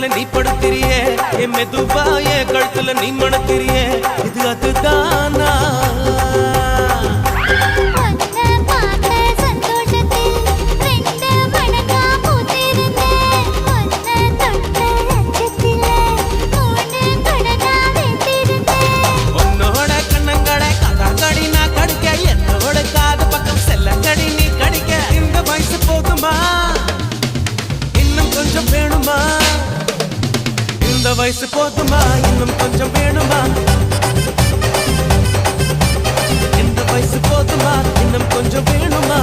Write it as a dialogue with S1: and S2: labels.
S1: பக்கத்துல நீ படுத்திரியே என் மெதுவா என் கழுத்துல நீ மணத்திரியே இது அதுதானா இந்த வயசு போதுமா இன்னும் கொஞ்சம் வேணுமா இந்த வயசு போதுமா இன்னும் கொஞ்சம் வேணுமா